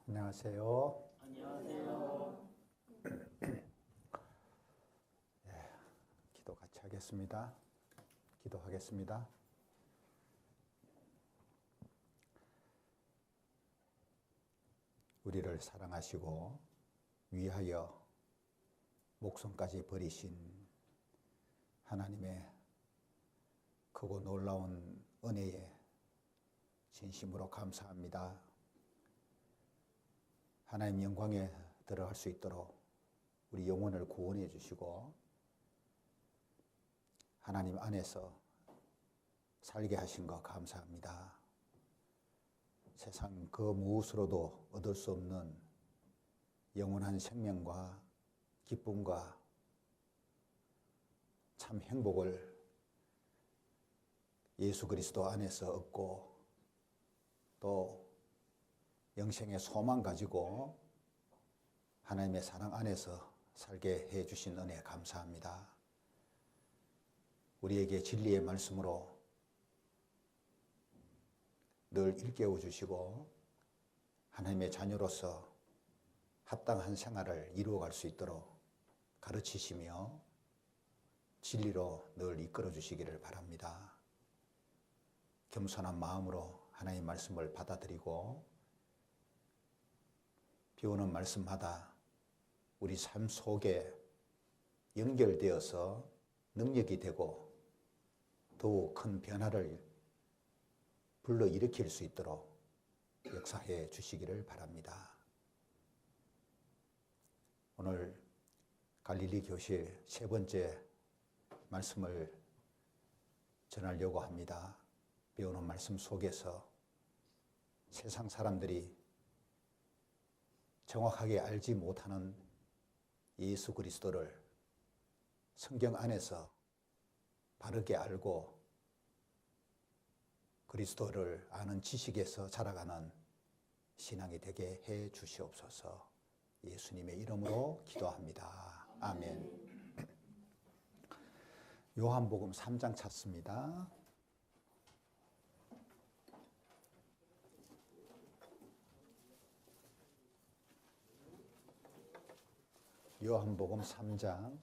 안녕하세요. 안녕하세요. 기도 같이 하겠습니다. 기도하겠습니다. 우리를 사랑하시고 위하여 목숨까지 버리신 하나님의 크고 놀라운 은혜에 진심으로 감사합니다. 하나님 영광에 들어갈 수 있도록 우리 영혼을 구원해 주시고 하나님 안에서 살게 하신 것 감사합니다. 세상 그 무엇으로도 얻을 수 없는 영원한 생명과 기쁨과 참 행복을 예수 그리스도 안에서 얻고 또 영생의 소망 가지고 하나님의 사랑 안에서 살게 해 주신 은혜 감사합니다. 우리에게 진리의 말씀으로 늘 일깨워 주시고 하나님의 자녀로서 합당한 생활을 이루어갈 수 있도록 가르치시며 진리로 늘 이끌어 주시기를 바랍니다. 겸손한 마음으로 하나님의 말씀을 받아들이고 비오는 말씀마다 우리 삶 속에 연결되어서 능력이 되고 더욱 큰 변화를 불러일으킬 수 있도록 역사해 주시기를 바랍니다. 오늘 갈릴리 교실 세 번째 말씀을 전하려고 합니다. 배우는 말씀 속에서 세상 사람들이 정확하게 알지 못하는 예수 그리스도를 성경 안에서 바르게 알고 그리스도를 아는 지식에서 자라가는 신앙이 되게 해 주시옵소서. 예수님의 이름으로 기도합니다. 아멘. 요한복음 3장 찾습니다. 요한복음 3장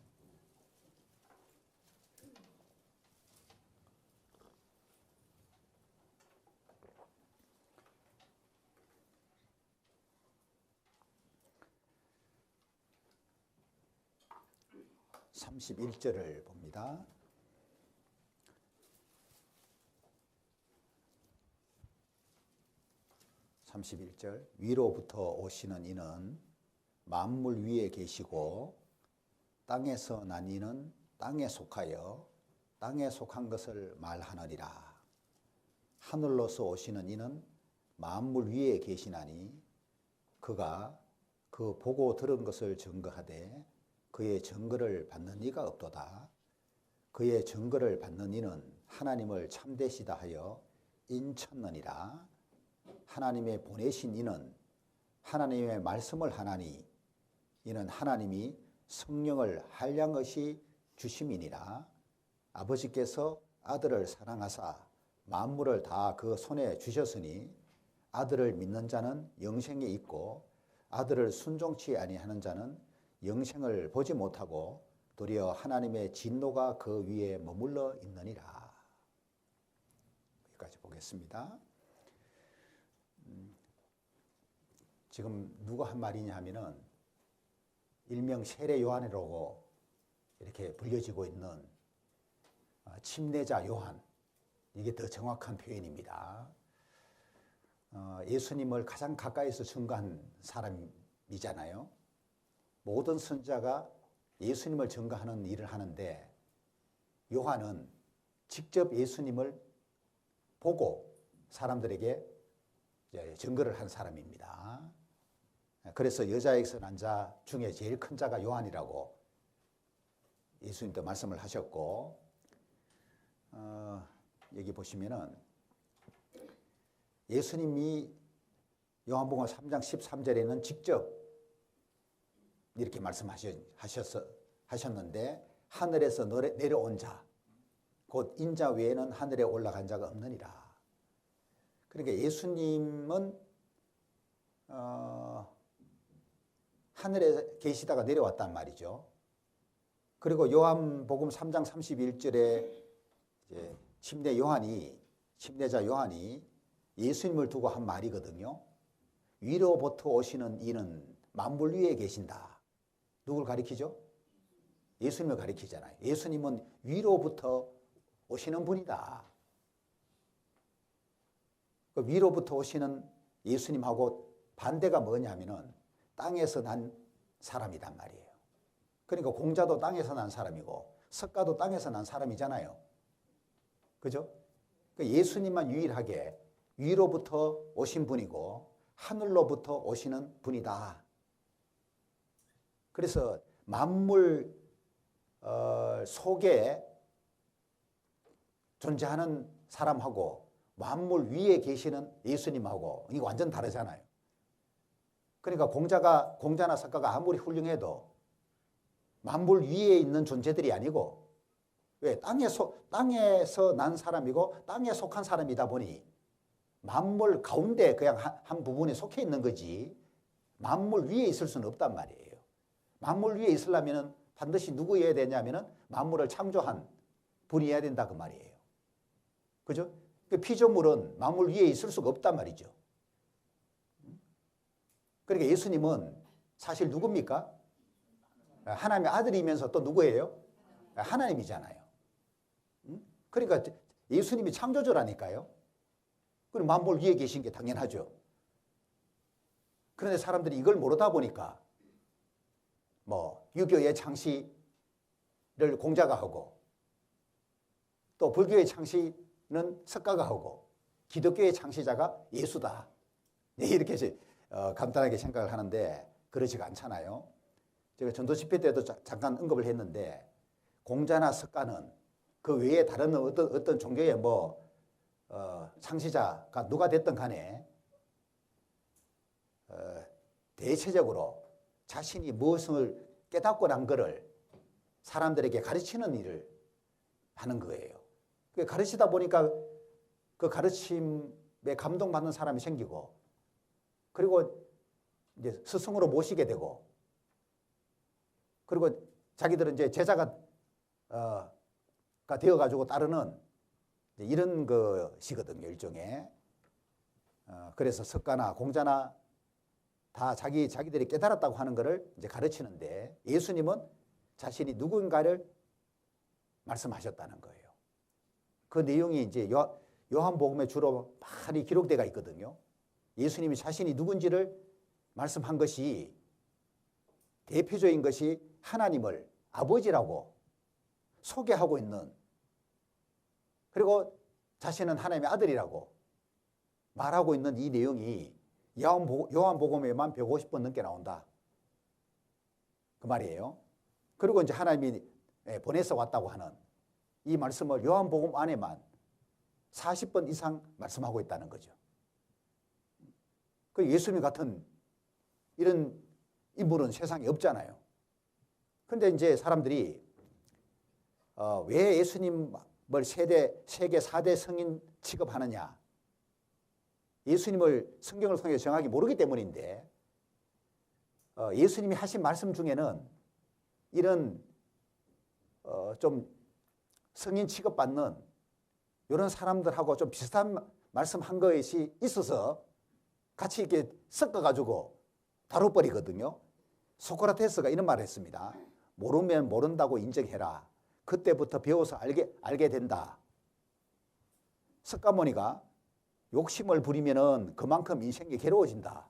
31절을 봅니다. 위로부터 오시는 이는 만물 위에 계시고 땅에서 난 이는 땅에 속하여 땅에 속한 것을 말하느니라. 하늘로서 오시는 이는 만물 위에 계시나니 그가 그 보고 들은 것을 증거하되 그의 증거를 받는 이가 없도다. 그의 증거를 받는 이는 하나님을 참되시다 하여 인쳤느니라. 하나님의 보내신 이는 하나님의 말씀을 하나니 이는 하나님이 성령을 한량없이 주심이니라. 아버지께서 아들을 사랑하사 만물을 다 그 손에 주셨으니 아들을 믿는 자는 영생이 있고 아들을 순종치 아니하는 자는 영생을 보지 못하고 도리어 하나님의 진노가 그 위에 머물러 있느니라. 여기까지 보겠습니다. 지금 누가 한 말이냐 하면은 일명 세례 요한이라고 이렇게 불려지고 있는 침례자 요한, 이게 더 정확한 표현입니다. 예수님을 가장 가까이서 증거한 사람이잖아요. 모든 선지자가 예수님을 증거하는 일을 하는데 요한은 직접 예수님을 보고 사람들에게 증거를 한 사람입니다. 그래서 여자에게서 난 자 중에 제일 큰 자가 요한이라고 예수님도 말씀을 하셨고, 여기 보시면은 예수님이 요한복음 3장 13절에는 직접 이렇게 말씀하셨는데 하늘에서 내려온 자, 곧 인자 외에는 하늘에 올라간 자가 없느니라. 그러니까 예수님은 하늘에 계시다가 내려왔단 말이죠. 그리고 요한복음 3장 31절에 이제 침례자 요한이 예수님을 두고 한 말이거든요. 위로부터 오시는 이는 만물 위에 계신다. 누굴 가리키죠? 예수님을 가리키잖아요. 예수님은 위로부터 오시는 분이다. 그 위로부터 오시는 예수님하고 반대가 뭐냐면은 땅에서 난 사람이란 말이에요. 그러니까 공자도 땅에서 난 사람이고 석가도 땅에서 난 사람이잖아요. 그죠? 그러니까 예수님만 유일하게 위로부터 오신 분이고 하늘로부터 오시는 분이다. 그래서 만물 속에 존재하는 사람하고 만물 위에 계시는 예수님하고 이게 완전 다르잖아요. 그러니까 공자나 석가가 아무리 훌륭해도 만물 위에 있는 존재들이 아니고, 왜? 땅에서 난 사람이고 땅에 속한 사람이다 보니 만물 가운데 그냥 한 부분에 속해 있는 거지 만물 위에 있을 수는 없단 말이에요. 만물 위에 있으려면 반드시 누구여야 되냐면은 만물을 창조한 분이어야 된다 그 말이에요. 그죠? 피조물은 만물 위에 있을 수가 없단 말이죠. 그러니까 예수님은 사실 누굽니까? 하나님의 아들이면서 또 누구예요? 하나님이잖아요. 그러니까 예수님이 창조주라니까요. 그럼 만물 위에 계신 게 당연하죠. 그런데 사람들이 이걸 모르다 보니까 뭐 유교의 창시를 공자가 하고 또 불교의 창시는 석가가 하고 기독교의 창시자가 예수다. 이렇게 간단하게 생각을 하는데 그렇지가 않잖아요. 제가 전도 집회 때도 잠깐 언급을 했는데 공자나 석가는 그 외에 다른 어떤 종교의 창시자가 누가 됐든 간에 대체적으로 자신이 무엇을 깨닫고 난 거를 사람들에게 가르치는 일을 하는 거예요. 가르치다 보니까 그 가르침에 감동받는 사람이 생기고 그리고 이제 스승으로 모시게 되고 그리고 자기들은 이제 제자가 되어가지고 따르는 이런 것이거든요, 일종의. 그래서 석가나 공자나 다 자기들이 깨달았다고 하는 것을 이제 가르치는데 예수님은 자신이 누군가를 말씀하셨다는 거예요. 그 내용이 이제 요한복음에 주로 많이 기록되어 있거든요. 예수님이 자신이 누군지를 말씀한 것이 대표적인 것이 하나님을 아버지라고 소개하고 있는, 그리고 자신은 하나님의 아들이라고 말하고 있는 이 내용이 요한복음에만 150번 넘게 나온다. 그 말이에요. 그리고 이제 하나님이 보내서 왔다고 하는 이 말씀을 요한복음 안에만 40번 이상 말씀하고 있다는 거죠. 그 예수님 같은 이런 인물은 세상에 없잖아요. 그런데 이제 사람들이 왜 예수님을 세계 4대 성인 취급하느냐? 예수님을 성경을 통해 정확히 모르기 때문인데 예수님이 하신 말씀 중에는 이런 좀 성인 취급받는 이런 사람들하고 좀 비슷한 말씀한 것이 있어서 같이 이렇게 섞어가지고 다뤄버리거든요. 소크라테스가 이런 말을 했습니다. 모르면 모른다고 인정해라. 그때부터 배워서 알게 된다. 석가모니가 욕심을 부리면은 그만큼 인생이 괴로워진다.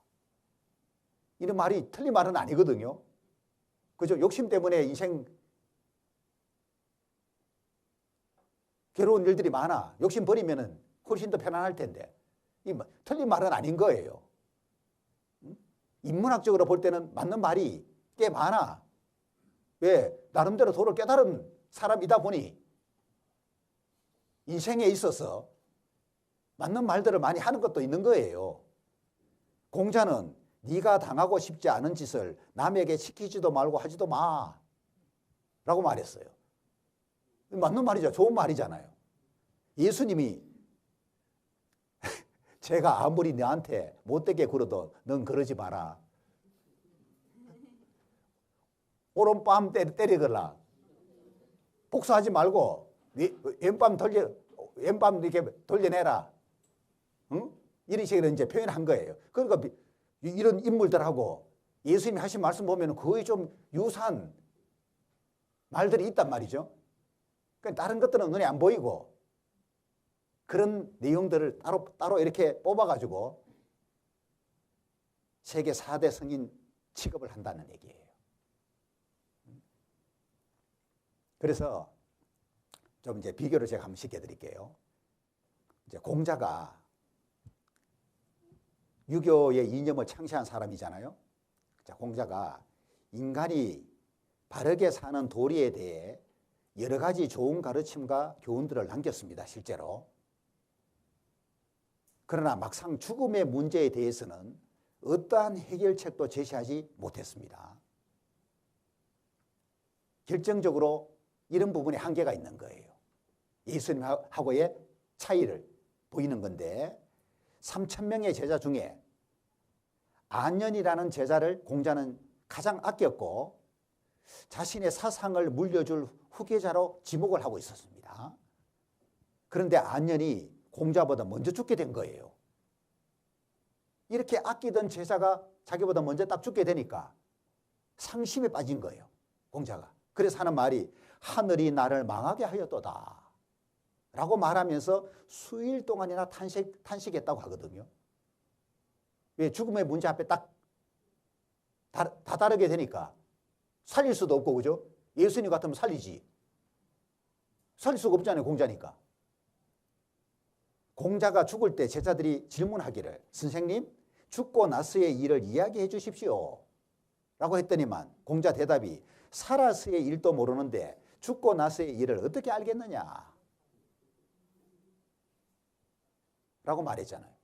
이런 말이 틀린 말은 아니거든요. 그죠? 욕심 때문에 인생 괴로운 일들이 많아. 욕심 버리면은 훨씬 더 편안할 텐데. 틀린 말은 아닌 거예요. 인문학적으로 볼 때는 맞는 말이 꽤 많아. 왜? 나름대로 도를 깨달은 사람이다 보니 인생에 있어서 맞는 말들을 많이 하는 것도 있는 거예요. 공자는 네가 당하고 싶지 않은 짓을 남에게 시키지도 말고 하지도 마 라고 말했어요. 맞는 말이죠. 좋은 말이잖아요. 예수님이 제가 아무리 너한테 못되게 굴어도 넌 그러지 마라. 오른밤 때리거라. 복수하지 말고 왼밤 이렇게 돌려내라. 응? 이런 식으로 이제 표현한 거예요. 그러니까 이런 인물들하고 예수님이 하신 말씀 보면 거의 좀 유사한 말들이 있단 말이죠. 그러니까 다른 것들은 눈에 안 보이고 그런 내용들을 따로 이렇게 뽑아가지고 세계 4대 성인 취급을 한다는 얘기예요. 그래서 좀 이제 비교를 제가 한번 시켜드릴게요. 이제 공자가 유교의 이념을 창시한 사람이잖아요. 자, 공자가 인간이 바르게 사는 도리에 대해 여러 가지 좋은 가르침과 교훈들을 남겼습니다, 실제로. 그러나 막상 죽음의 문제에 대해서는 어떠한 해결책도 제시하지 못했습니다. 결정적으로 이런 부분에 한계가 있는 거예요. 예수님하고의 차이를 보이는 건데 3,000명의 제자 중에 안년이라는 제자를 공자는 가장 아꼈고 자신의 사상을 물려줄 후계자로 지목을 하고 있었습니다. 그런데 안년이 공자보다 먼저 죽게 된 거예요. 이렇게 아끼던 제자가 자기보다 먼저 딱 죽게 되니까 상심에 빠진 거예요, 공자가. 그래서 하는 말이 하늘이 나를 망하게 하였도다 라고 말하면서 수일 동안이나 탄식했다고 하거든요. 왜? 죽음의 문제 앞에 딱 다다르게 되니까 살릴 수도 없고, 그죠? 예수님 같으면 살리지. 살릴 수가 없잖아요, 공자니까. 공자가 죽을 때 제자들이 질문하기를 선생님, 죽고 나서의 일을 이야기해 주십시오 라고 했더니만 공자 대답이 살아서의 일도 모르는데 죽고 나서의 일을 어떻게 알겠느냐 라고 말했잖아요.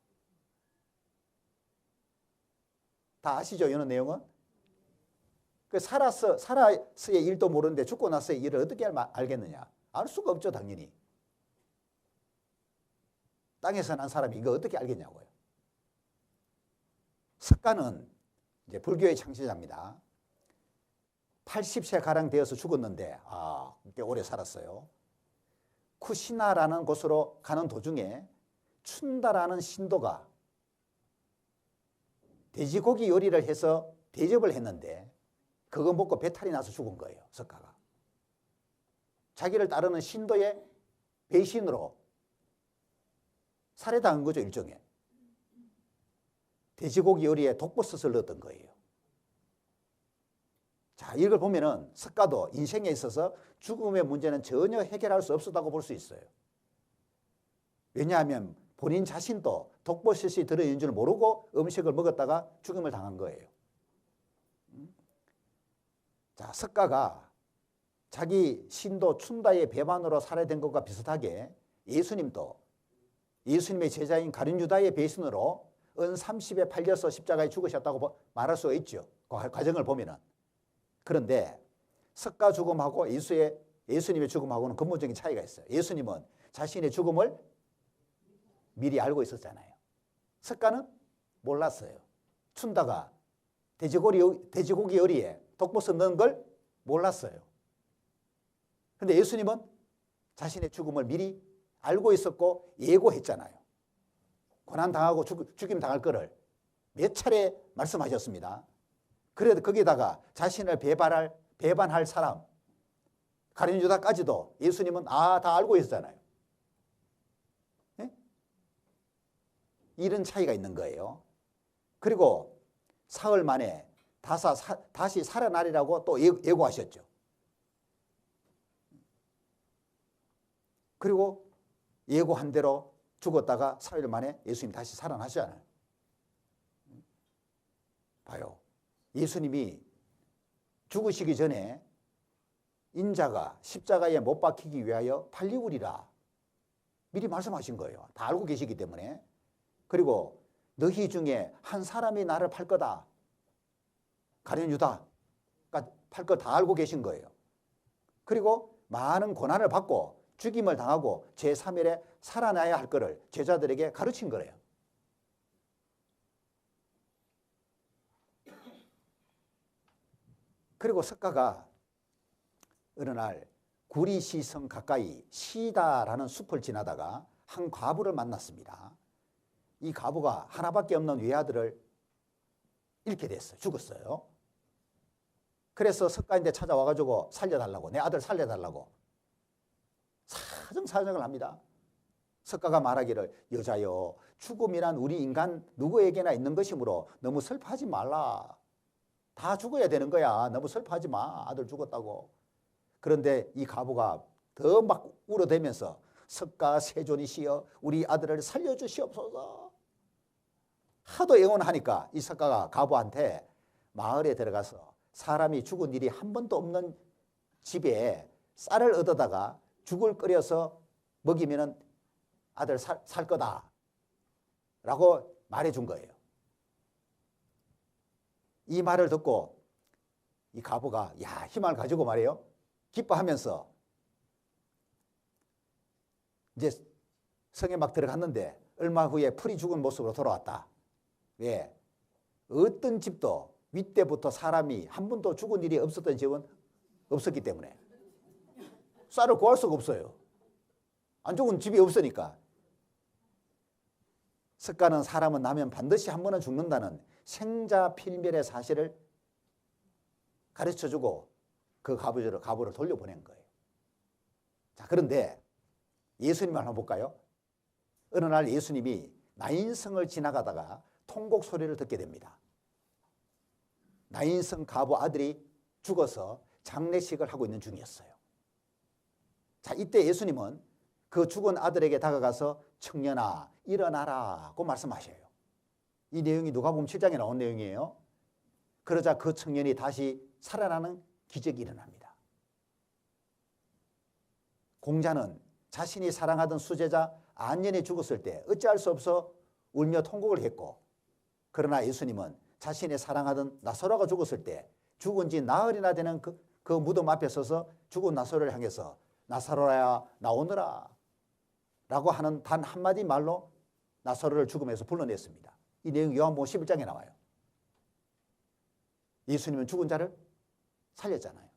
다 아시죠? 이런 내용은? 살아서의 일도 모르는데 죽고 나서의 일을 어떻게 알겠느냐? 알 수가 없죠, 당연히. 땅에서 난 사람이 이거 어떻게 알겠냐고요. 석가는 이제 불교의 창시자입니다. 80세 가량 되어서 죽었는데 꽤 오래 살았어요. 쿠시나라는 곳으로 가는 도중에 춘다라는 신도가 돼지고기 요리를 해서 대접을 했는데 그거 먹고 배탈이 나서 죽은 거예요, 석가가. 자기를 따르는 신도의 배신으로 살해당한 거죠, 일종의. 돼지고기 요리에 독버섯을 넣었던 거예요. 자, 이걸 보면은 석가도 인생에 있어서 죽음의 문제는 전혀 해결할 수 없었다고 볼 수 있어요. 왜냐하면 본인 자신도 독버섯이 들어있는 줄 모르고 음식을 먹었다가 죽음을 당한 거예요. 자, 석가가 자기 신도 춘다의 배반으로 살해된 것과 비슷하게 예수님도 예수님의 제자인 가룟유다의 배신으로 은 30에 팔려서 십자가에 죽으셨다고 말할 수가 있죠. 그 과정을 보면은. 그런데 석가 죽음하고 예수님의 죽음하고는 근본적인 차이가 있어요. 예수님은 자신의 죽음을 미리 알고 있었잖아요. 석가는 몰랐어요. 춘다가 돼지고기 요리에 독버섯 넣은 걸 몰랐어요. 그런데 예수님은 자신의 죽음을 미리 알고 있었고 예고했잖아요. 고난당하고 죽임 당할 거를 몇 차례 말씀하셨습니다. 그래도 거기다가 자신을 배반할 사람 가룟유다까지도 예수님은 다 알고 있었잖아요. 네? 이런 차이가 있는 거예요. 그리고 사흘 만에 다시 살아나리라고 또 예고하셨죠. 그리고 예고한 대로 죽었다가 사흘 만에 예수님 다시 살아나시잖아요. 봐요. 예수님이 죽으시기 전에 인자가 십자가에 못 박히기 위하여 팔리우리라 미리 말씀하신 거예요. 다 알고 계시기 때문에. 그리고 너희 중에 한 사람이 나를 팔 거다. 가룟유다가 팔 거 다 알고 계신 거예요. 그리고 많은 고난을 받고 죽임을 당하고 제3일에 살아나야 할 거를 제자들에게 가르친 거예요. 그리고 석가가 어느 날 구리시성 가까이 시다라는 숲을 지나다가 한 과부를 만났습니다. 이 과부가 하나밖에 없는 외아들을 잃게 됐어요. 죽었어요. 그래서 석가인데 찾아와가지고 살려달라고, 내 아들 살려달라고 사정사정을 합니다. 석가가 말하기를, 여자여, 죽음이란 우리 인간 누구에게나 있는 것이므로 너무 슬퍼하지 말라. 다 죽어야 되는 거야. 너무 슬퍼하지 마. 아들 죽었다고. 그런데 이 과부가 더 막 울어대면서, 석가 세존이시여 우리 아들을 살려주시옵소서. 하도 애원하니까 이 석가가 과부한테 마을에 들어가서 사람이 죽은 일이 한 번도 없는 집에 쌀을 얻어다가 죽을 끓여서 먹이면 아들 살 거다 라고 말해준 거예요. 이 말을 듣고 이 과부가 희망을 가지고 말이에요. 기뻐하면서 이제 성에 막 들어갔는데 얼마 후에 풀이 죽은 모습으로 돌아왔다. 왜? 어떤 집도 윗때부터 사람이 한 번도 죽은 일이 없었던 집은 없었기 때문에 쌀을 구할 수가 없어요. 안 죽은 집이 없으니까. 석가는 사람은 나면 반드시 한 번은 죽는다는 생자필멸의 사실을 가르쳐주고 그 과부를 돌려보낸 거예요. 자, 그런데 예수님을 한번 볼까요? 어느 날 예수님이 나인성을 지나가다가 통곡 소리를 듣게 됩니다. 나인성 과부 아들이 죽어서 장례식을 하고 있는 중이었어요. 자, 이때 예수님은 그 죽은 아들에게 다가가서 청년아 일어나라고 말씀하셔요. 이 내용이 누가복음 7장에 나온 내용이에요. 그러자 그 청년이 다시 살아나는 기적이 일어납니다. 공자는 자신이 사랑하던 수제자 안년이 죽었을 때 어찌할 수 없어 울며 통곡을 했고, 그러나 예수님은 자신이 사랑하던 나사로가 죽었을 때 죽은 지 나흘이나 되는 그 무덤 앞에 서서 죽은 나사로를 향해서 나사로야 나오너라 라고 하는 단 한마디 말로 나사로를 죽음에서 불러냈습니다. 이 내용이 요한복음 11장에 나와요. 예수님은 죽은 자를 살렸잖아요.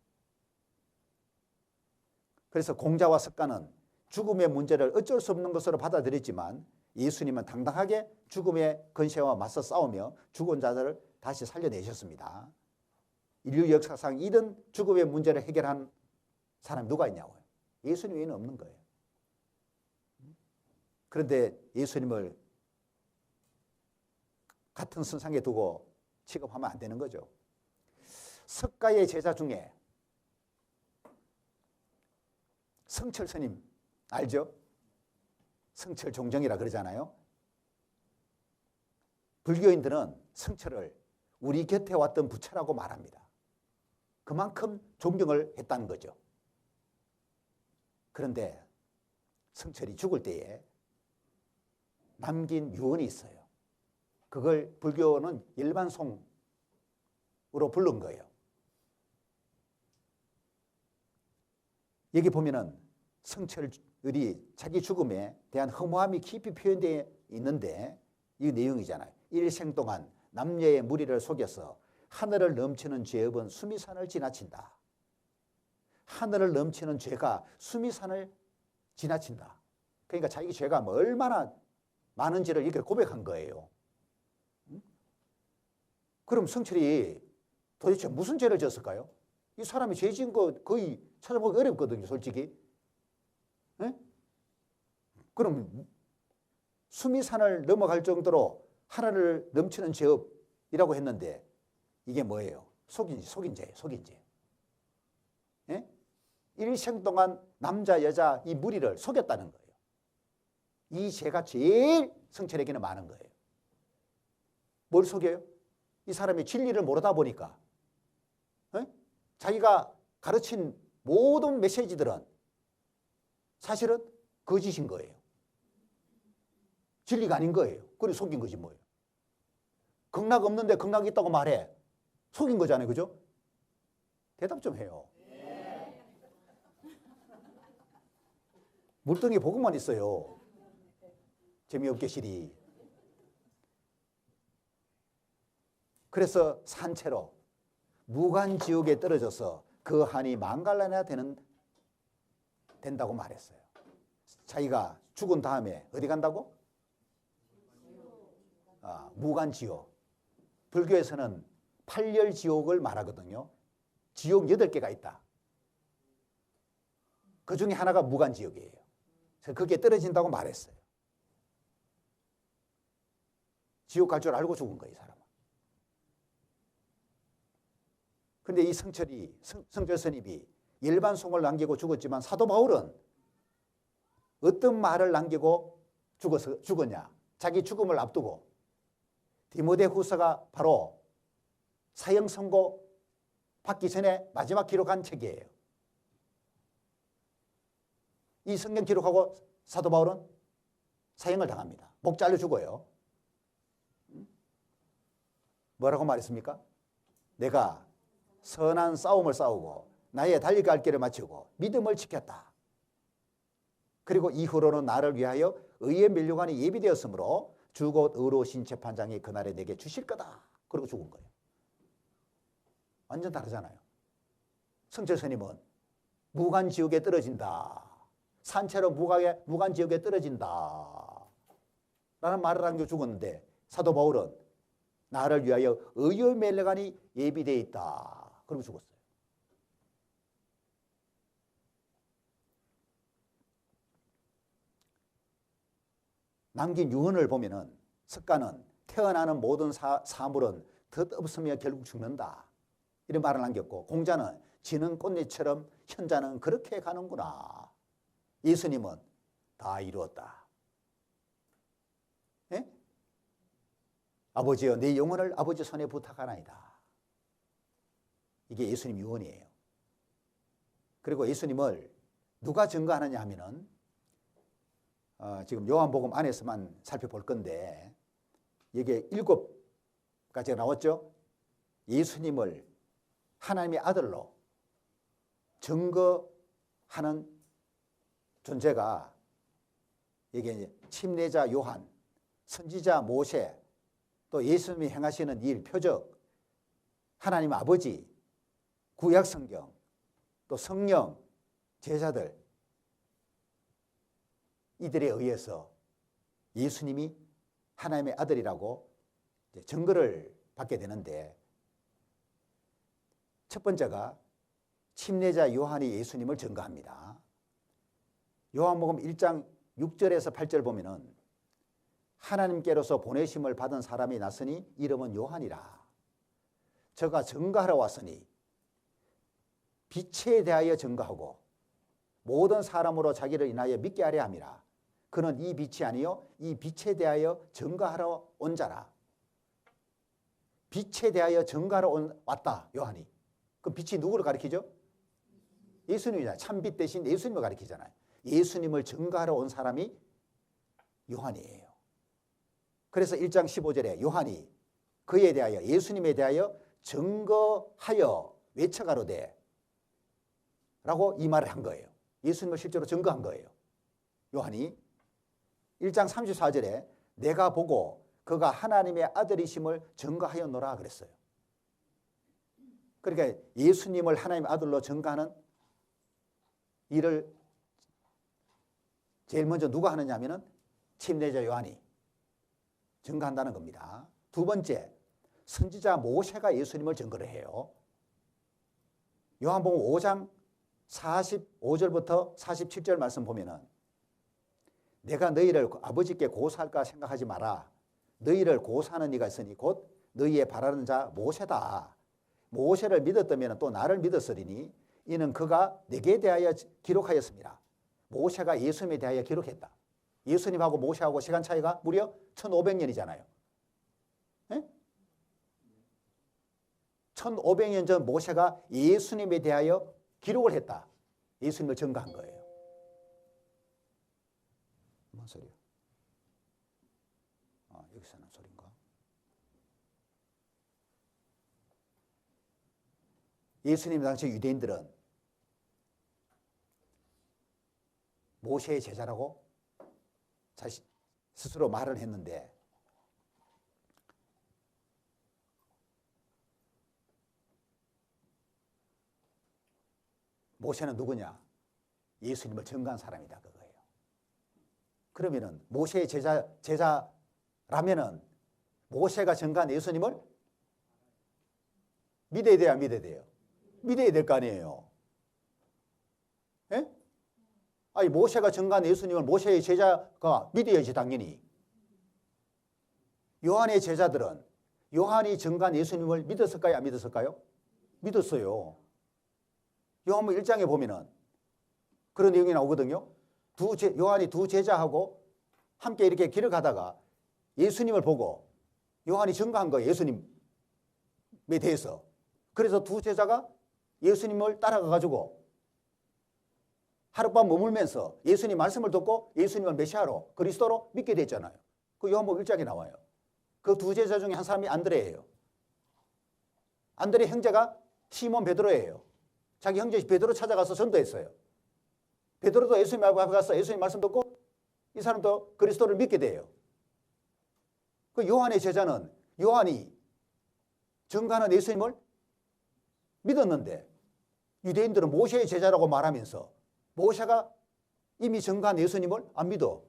그래서 공자와 석가는 죽음의 문제를 어쩔 수 없는 것으로 받아들였지만 예수님은 당당하게 죽음의 근세와 맞서 싸우며 죽은 자들을 다시 살려내셨습니다. 인류 역사상 이런 죽음의 문제를 해결한 사람이 누가 있냐고요. 예수님 외에는 없는 거예요. 그런데 예수님을 같은 선상에 두고 취급하면 안 되는 거죠. 석가의 제자 중에 성철 스님 알죠? 성철 종정이라 그러잖아요. 불교인들은 성철을 우리 곁에 왔던 부처라고 말합니다. 그만큼 존경을 했다는 거죠. 그런데 성철이 죽을 때에 남긴 유언이 있어요. 그걸 불교는 일반송으로 부른 거예요. 여기 보면은 성철이 자기 죽음에 대한 허무함이 깊이 표현되어 있는데 이 내용이잖아요. 일생 동안 남녀의 무리를 속여서 하늘을 넘치는 죄업은 수미산을 지나친다. 하늘을 넘치는 죄가 수미산을 지나친다. 그러니까 자기 죄가 얼마나 많은지를 이렇게 고백한 거예요. 그럼 성철이 도대체 무슨 죄를 지었을까요? 이 사람이 죄 지은 거 거의 찾아보기 어렵거든요, 솔직히. 네? 그럼 수미산을 넘어갈 정도로 하늘을 넘치는 죄업이라고 했는데 이게 뭐예요? 속인 죄. 네? 일생 동안 남자, 여자 이 무리를 속였다는 거예요. 이 죄가 제일 성철에게는 많은 거예요. 뭘 속여요? 이 사람이 진리를 모르다 보니까 자기가 가르친 모든 메시지들은 사실은 거짓인 거예요. 진리가 아닌 거예요. 그래 속인 거지 뭐예요. 극락 없는데 극락이 있다고 말해. 속인 거잖아요. 그죠? 대답 좀 해요. 물등에 보고만 있어요. 재미없게 시리. 그래서 산채로 무간지옥에 떨어져서 그 한이 망갈라내야 된다고 말했어요. 자기가 죽은 다음에 어디 간다고? 무간지옥. 불교에서는 8열지옥을 말하거든요. 지옥 8개가 있다. 그 중에 하나가 무간지옥이에요. 그래서 거기에 떨어진다고 말했어요. 지옥 갈 줄 알고 죽은 거예요, 이 사람은. 근데 이 성철 스님이 일반송을 남기고 죽었지만 사도 바울은 어떤 말을 남기고 죽었냐? 자기 죽음을 앞두고 디모데후서가 바로 사형 선고 받기 전에 마지막 기록한 책이에요. 이 성경 기록하고 사도 바울은 사형을 당합니다. 목 잘려 죽어요. 뭐라고 말했습니까? 내가 선한 싸움을 싸우고 나의 달려갈 길을 마치고 믿음을 지켰다. 그리고 이후로는 나를 위하여 의의 면류관이 예비되었으므로 주곧 의로우신 재판장이 그날에 내게 주실 거다. 그러고 죽은 거예요. 완전 다르잖아요. 성철 스님은 무간지옥에 떨어진다. 산채로 무간지옥에 떨어진다. 라는 말을 남겨 죽었는데 사도 바울은 나를 위하여 의의 면류관이 예비되어 있다. 그러고 죽었어요. 남긴 유언을 보면은 석가는 태어나는 모든 사물은 덧없으며 결국 죽는다. 이런 말을 남겼고 공자는 지는 꽃잎처럼 현자는 그렇게 가는구나. 예수님은 다 이루었다. 예? 아버지여 내 영혼을 아버지 손에 부탁하나이다. 이게 예수님 유언이에요. 그리고 예수님을 누가 증거하느냐 하면은 지금 요한복음 안에서만 살펴볼 건데 여기에 7가지가 나왔죠. 예수님을 하나님의 아들로 증거하는 존재가 여기 침례자 요한, 선지자 모세, 또 예수님이 행하시는 일, 표적, 하나님 아버지, 구약성경, 또 성령, 제자들 이들에 의해서 예수님이 하나님의 아들이라고 증거를 받게 되는데 첫 번째가 침례자 요한이 예수님을 증거합니다. 요한복음 1장 6절에서 8절 보면은 하나님께로서 보내심을 받은 사람이 났으니 이름은 요한이라. 저가 증거하러 왔으니 빛에 대하여 증거하고 모든 사람으로 자기를 인하여 믿게 하려 함이라. 그는 이 빛이 아니요 이 빛에 대하여 증거하러 온 자라. 빛에 대하여 증거하러 왔다 요한이. 그 빛이 누구를 가리키죠? 예수님이잖아요. 참빛 대신 예수님을 가리키잖아요. 예수님을 증거하러 온 사람이 요한이에요. 그래서 1장 15절에 요한이 그에 대하여 예수님에 대하여 증거하여 외쳐가로되 라고 이 말을 한 거예요. 예수님을 실제로 증거한 거예요. 요한이 1장 34절에 내가 보고 그가 하나님의 아들이심을 증거하였노라 그랬어요. 그러니까 예수님을 하나님의 아들로 증거하는 일을 제일 먼저 누가 하느냐 하면은 침례자 요한이 증거한다는 겁니다. 두 번째, 선지자 모세가 예수님을 증거를 해요. 요한복음 5장 45절부터 47절 말씀 보면은 내가 너희를 아버지께 고사할까 생각하지 마라. 너희를 고사하는 이가 있으니 곧 너희의 바라는 자 모세다. 모세를 믿었다면 또 나를 믿었으리니 이는 그가 내게 대하여 기록하였습니다. 모세가 예수님에 대하여 기록했다. 예수님하고 모세하고 시간 차이가 무려 1500년이잖아요. 네? 1500년 전 모세가 예수님에 대하여 기록을 했다. 예수님을 증거한 거예요. 뭔 소리야? 여기서 나는 소리인가? 예수님 당시 유대인들은 모세의 제자라고 스스로 말을 했는데 모세는 누구냐? 예수님을 증거한 사람이다 그거예요. 그러면은 모세의 제자라면은 모세가 증거한 예수님을 믿어야 돼요, 안 믿어야 돼요? 믿어야 될 거 아니에요. 예? 아니 모세가 증거한 예수님을 모세의 제자가 믿어야지 당연히. 요한의 제자들은 요한이 증거한 예수님을 믿었을까요, 안 믿었을까요? 믿었어요. 요한복음 1장에 보면은 그런 내용이 나오거든요. 요한이 두 제자하고 함께 이렇게 길을 가다가 예수님을 보고 요한이 증거한 거예요, 예수님에 대해서. 그래서 두 제자가 예수님을 따라가 가지고 하룻밤 머물면서 예수님 말씀을 듣고 예수님을 메시아로 그리스도로 믿게 됐잖아요. 그 요한복음 1장에 나와요. 그 두 제자 중에 한 사람이 안드레예요. 안드레 형제가 시몬 베드로예요. 자기 형제 베드로 찾아가서 전도했어요. 베드로도 예수님 앞에 가서 예수님 말씀 듣고 이 사람도 그리스도를 믿게 돼요. 그 요한의 제자는 요한이 증거하는 예수님을 믿었는데 유대인들은 모세의 제자라고 말하면서 모세가 이미 증거한 예수님을 안 믿어.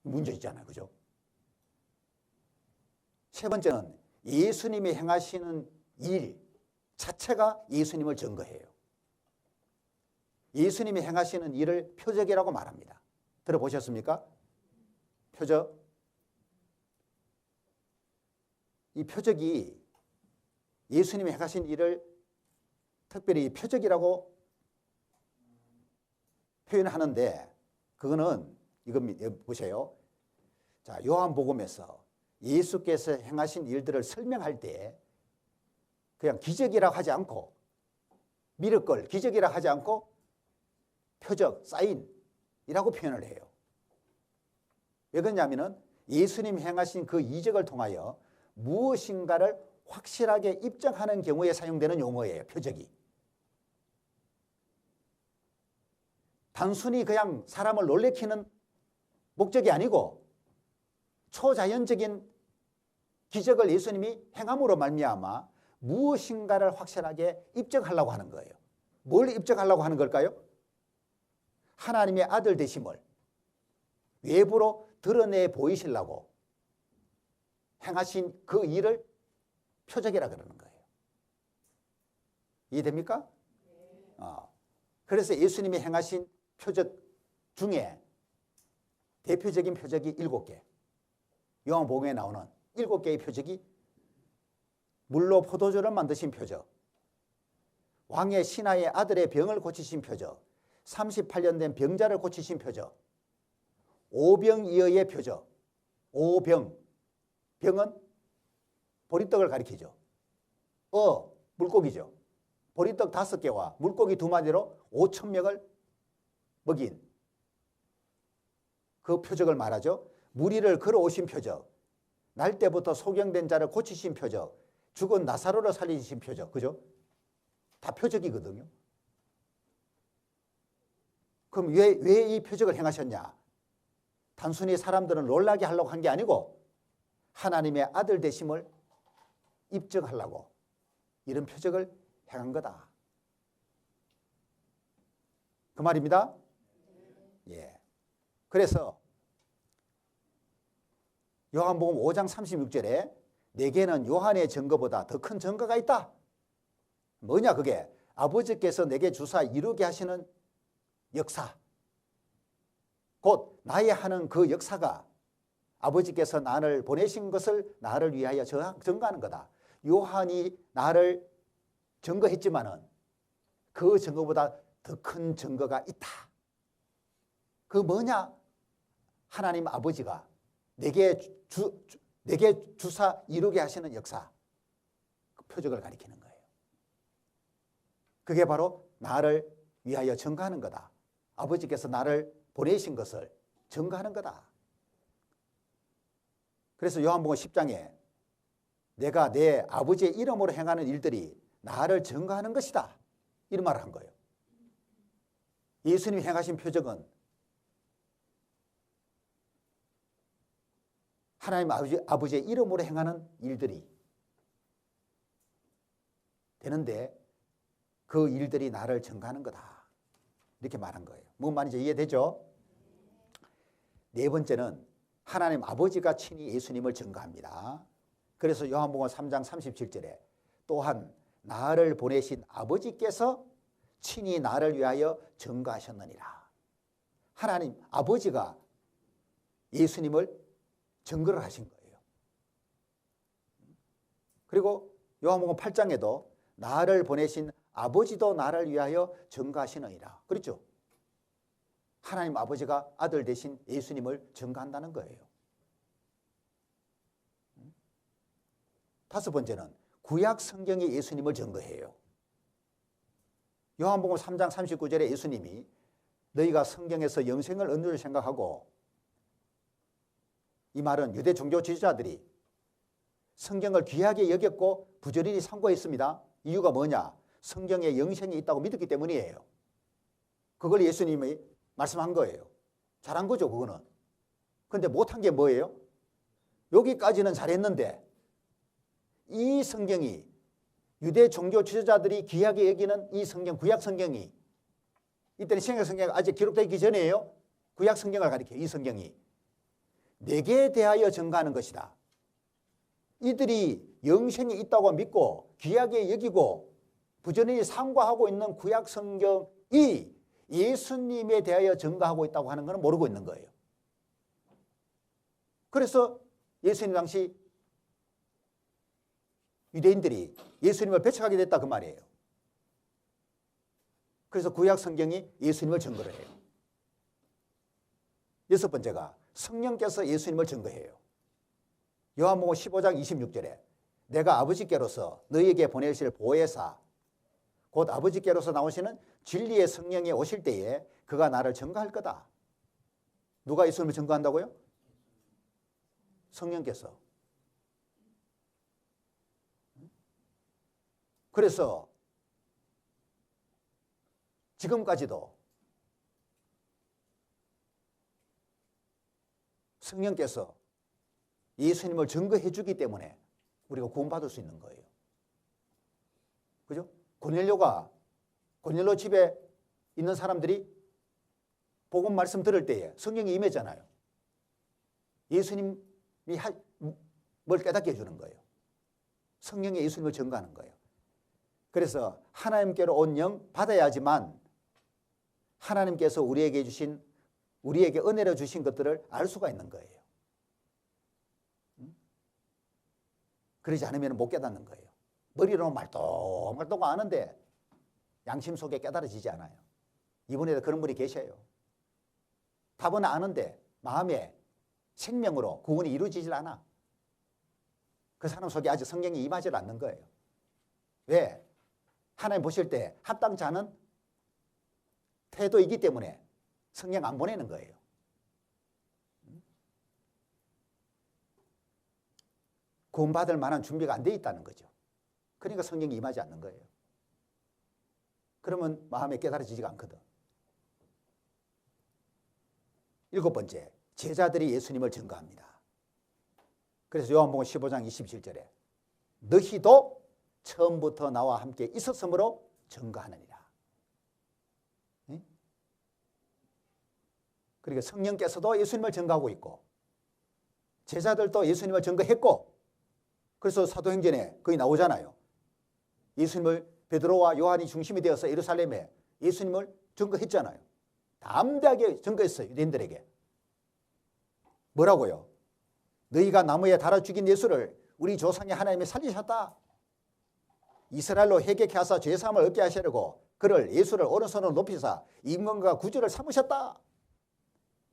문제 있잖아요. 그죠? 세 번째는 예수님이 행하시는 일 자체가 예수님을 증거해요. 예수님이 행하시는 일을 표적이라고 말합니다. 들어보셨습니까? 표적. 이 표적이 예수님이 행하신 일을 특별히 표적이라고 표현하는데 그거는 이거 보세요. 자, 요한복음에서 예수께서 행하신 일들을 설명할 때 그냥 기적이라고 하지 않고 미러클, 기적이라고 하지 않고 표적, 사인이라고 표현을 해요. 왜 그러냐면은 예수님이 행하신 그 이적을 통하여 무엇인가를 확실하게 입증하는 경우에 사용되는 용어예요. 표적이. 단순히 그냥 사람을 놀래키는 목적이 아니고 초자연적인 기적을 예수님이 행함으로 말미암아 무엇인가를 확실하게 입증하려고 하는 거예요. 뭘 입증하려고 하는 걸까요? 하나님의 아들 되심을 외부로 드러내 보이시려고 행하신 그 일을 표적이라 그러는 거예요. 이해됩니까? 그래서 예수님이 행하신 표적 중에 대표적인 표적이 7개. 요한복음에 나오는 7개의 표적이 물로 포도주를 만드신 표적, 왕의 신하의 아들의 병을 고치신 표적, 38년 된 병자를 고치신 표적, 오병이어의 표적. 오병, 병은 보리떡을 가리키죠. 물고기죠. 보리떡 5개와 물고기 2마리로 5,000명을 먹인 그 표적을 말하죠. 무리를 걸어오신 표적, 날 때부터 소경된 자를 고치신 표적, 죽은 나사로를 살리신 표적. 그죠? 다 표적이거든요. 그럼 왜 이 표적을 행하셨냐? 단순히 사람들은 놀라게 하려고 한 게 아니고 하나님의 아들 되심을 입증하려고 이런 표적을 행한 거다. 그 말입니다. 예. 그래서 요한복음 5장 36절에 내게는 요한의 증거보다 더 큰 증거가 있다. 뭐냐 그게? 아버지께서 내게 주사 이루게 하시는 역사. 곧 나의 하는 그 역사가 아버지께서 나를 보내신 것을 나를 위하여 증거하는 거다. 요한이 나를 증거했지만은 그 증거보다 더 큰 증거가 있다. 그 뭐냐? 하나님 아버지가 내게 주사 이루게 하시는 역사, 그 표적을 가리키는 거예요. 그게 바로 나를 위하여 증거하는 거다. 아버지께서 나를 보내신 것을 증거하는 거다. 그래서 요한복음 10장에 내가 내 아버지의 이름으로 행하는 일들이 나를 증거하는 것이다. 이런 말을 한 거예요. 예수님이 행하신 표적은 하나님 아버지의 이름으로 행하는 일들이 되는데 그 일들이 나를 증거하는 거다. 이렇게 말한 거예요. 뭔 말인지 이해되죠? 네 번째는 하나님 아버지가 친히 예수님을 증거합니다. 그래서 요한복음 3장 37절에 또한 나를 보내신 아버지께서 친히 나를 위하여 증거하셨느니라. 하나님 아버지가 예수님을 증거를 하신 거예요. 그리고 요한복음 8장에도 나를 보내신 아버지도 나를 위하여 증거하시느니라. 그렇죠? 하나님 아버지가 아들 대신 예수님을 증거한다는 거예요. 다섯 번째는 구약 성경이 예수님을 증거해요. 요한복음 3장 39절에 예수님이 너희가 성경에서 영생을 얻는 줄 생각하고, 이 말은 유대 종교 지도자들이 성경을 귀하게 여겼고 부지런히 상고했습니다. 이유가 뭐냐? 성경에 영생이 있다고 믿었기 때문이에요. 그걸 예수님이 말씀한 거예요. 잘한 거죠, 그거는. 그런데 못한 게 뭐예요? 여기까지는 잘했는데 이 성경이 유대 종교 지도자들이 귀하게 여기는 이 성경, 구약 성경이, 이때는 신약 성경이 아직 기록되기 전이에요. 구약 성경을 가리켜요. 이 성경이 내게 대하여 증거하는 것이다. 이들이 영생이 있다고 믿고 귀하게 여기고 부지런히 상고하고 있는 구약 성경이 예수님에 대하여 증거하고 있다고 하는 것은 모르고 있는 거예요. 그래서 예수님 당시 유대인들이 예수님을 배척하게 됐다 그 말이에요. 그래서 구약 성경이 예수님을 증거를 해요. 여섯 번째가 성령께서 예수님을 증거해요. 요한복음 15장 26절에 내가 아버지께로서 너희에게 보내실 보혜사 곧 아버지께로서 나오시는 진리의 성령이 오실 때에 그가 나를 증거할 거다. 누가 예수님을 증거한다고요? 성령께서. 그래서 지금까지도 성령께서 예수님을 증거해 주기 때문에 우리가 구원받을 수 있는 거예요. 그죠? 고넬료 집에 있는 사람들이 복음 말씀 들을 때에 성령이 임했잖아요. 예수님이 뭘 깨닫게 해주는 거예요. 성령이 예수님을 증거하는 거예요. 그래서 하나님께로 온 영 받아야지만 하나님께서 우리에게 은혜로 주신 것들을 알 수가 있는 거예요. 그러지 않으면 못 깨닫는 거예요. 머리로는 말똥말똥 아는데 양심 속에 깨달아지지 않아요. 이분에도 그런 분이 계셔요. 답은 아는데 마음에 생명으로 구원이 이루어지질 않아. 그 사람 속에 아직 성령이 임하지 않는 거예요. 왜? 하나님 보실 때 합당치 않은 태도이기 때문에 성령 안 보내는 거예요. 구원받을 만한 준비가 안 돼 있다는 거죠. 그러니까 성령이 임하지 않는 거예요. 그러면 마음에 깨달아지지가 않거든. 일곱 번째, 제자들이 예수님을 증거합니다. 그래서 요한복음 15장 27절에 너희도 처음부터 나와 함께 있었으므로 증거하느니라. 그러니까 성령께서도 예수님을 증거하고 있고 제자들도 예수님을 증거했고, 그래서 사도행전에 거기 나오잖아요. 예수님을 베드로와 요한이 중심이 되어서 예루살렘에 예수님을 증거했잖아요. 담대하게 증거했어요. 유대인들에게. 뭐라고요? 너희가 나무에 달아 죽인 예수를 우리 조상의 하나님이 살리셨다. 이스라엘로 회개케 하사 죄사함을 얻게 하시려고 그를 예수를 오른손으로 높이사 임금과 구주를 삼으셨다.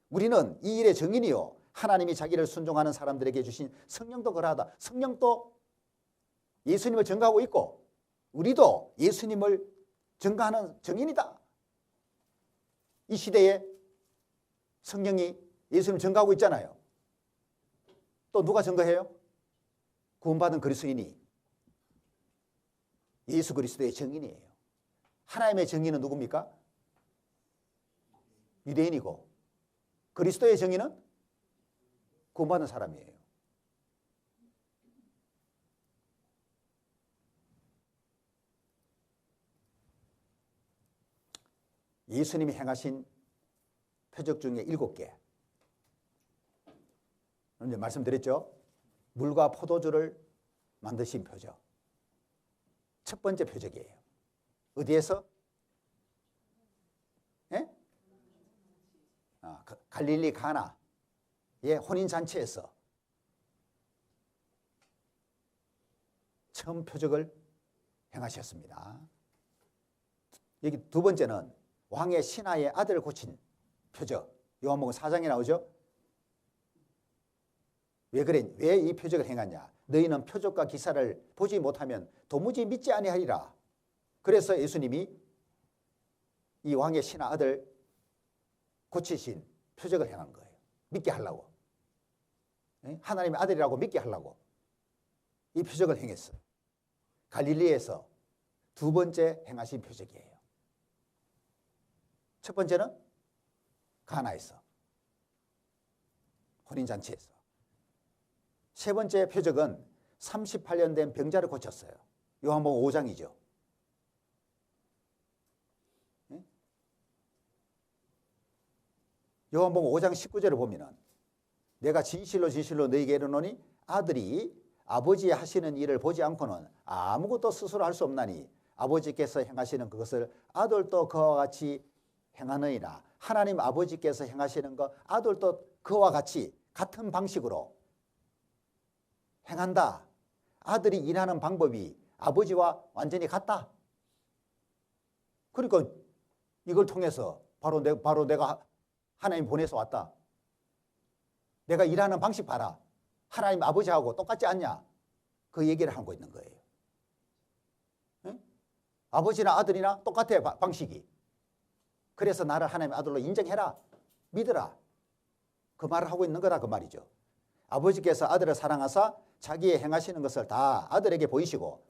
우리는 이 일의 증인이요 하나님이 자기를 순종하는 사람들에게 주신 성령도 그러하다. 성령도 예수님을 증거하고 있고 우리도 예수님을 증거하는 증인이다. 이 시대에 성령이 예수님을 증거하고 있잖아요. 또 누가 증거해요? 구원받은 그리스도인이 예수 그리스도의 증인이에요. 하나님의 증인은 누굽니까? 유대인이고 그리스도의 증인은 구원받은 사람이에요. 예수님이 행하신 표적 중에 7개. 이제 말씀드렸죠. 물과 포도주를 만드신 표적. 첫 번째 표적이에요. 어디에서? 예? 갈릴리 가나의 혼인잔치에서 처음 표적을 행하셨습니다. 여기 두 번째는 왕의 신하의 아들 고친 표적. 요한복음 4장에 나오죠. 왜 그래? 왜 이 표적을 행하냐? 너희는 표적과 기사를 보지 못하면 도무지 믿지 아니하리라. 그래서 예수님이 이 왕의 신하 아들 고치신 표적을 행한 거예요. 믿게 하려고. 하나님의 아들이라고 믿게 하려고 이 표적을 행했어요. 갈릴리에서 두 번째 행하신 표적이에요. 첫 번째는 가나에서, 혼인잔치에서. 세 번째 표적은 38년 된 병자를 고쳤어요. 요한복음 5장이죠. 요한복음 5장 19절을 보면은 내가 진실로 진실로 너희에게 이르노니 아들이 아버지 하시는 일을 보지 않고는 아무것도 스스로 할 수 없나니 아버지께서 행하시는 그것을 아들도 그와 같이 행하느니라. 하나님 아버지께서 행하시는 것 아들도 그와 같이 같은 방식으로 행한다. 아들이 일하는 방법이 아버지와 완전히 같다. 그러니까 이걸 통해서 바로 내가 하나님 보내서 왔다. 내가 일하는 방식 봐라. 하나님 아버지하고 똑같지 않냐? 그 얘기를 하고 있는 거예요. 응? 아버지나 아들이나 똑같아 방식이. 그래서 나를 하나님의 아들로 인정해라. 믿어라. 그 말을 하고 있는 거다 그 말이죠. 아버지께서 아들을 사랑하사 자기의 행하시는 것을 다 아들에게 보이시고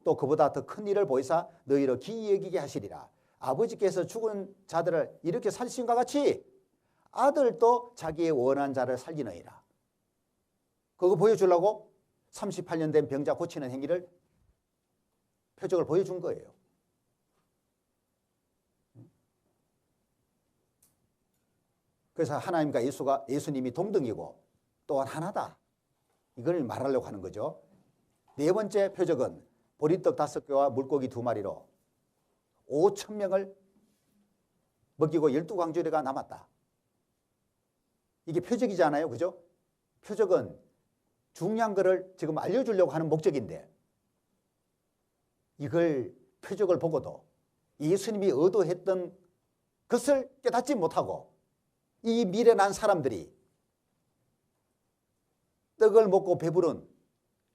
또 그보다 더 큰 일을 보이사 너희를 기이 여기게 하시리라. 아버지께서 죽은 자들을 이렇게 살리신 것 같이 아들도 자기의 원한 자를 살리느니라. 그거 보여주려고 38년 된 병자 고치는 행위를 표적을 보여준 거예요. 그래서 하나님과 예수님이 동등이고 또한 하나다. 이걸 말하려고 하는 거죠. 네 번째 표적은 보리떡 5개와 물고기 2마리로 5,000명을 먹이고 12광주리가 남았다. 이게 표적이잖아요. 그죠? 표적은 중요한 거를 지금 알려주려고 하는 목적인데 이걸 표적을 보고도 예수님이 의도했던 것을 깨닫지 못하고 이 미련한 사람들이 떡을 먹고 배부른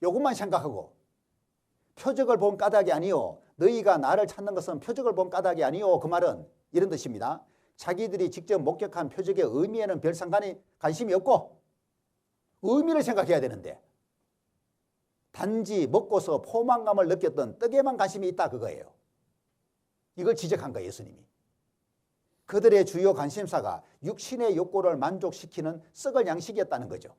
요것만 생각하고 표적을 본 까닭이 아니요 너희가 나를 찾는 것은 표적을 본 까닭이 아니요 그 말은 이런 뜻입니다. 자기들이 직접 목격한 표적의 의미에는 별 관심이 없고 의미를 생각해야 되는데 단지 먹고서 포만감을 느꼈던 떡에만 관심이 있다 그거예요. 이걸 지적한 거예요. 예수님이. 그들의 주요 관심사가 육신의 욕구를 만족시키는 썩을 양식이었다는 거죠.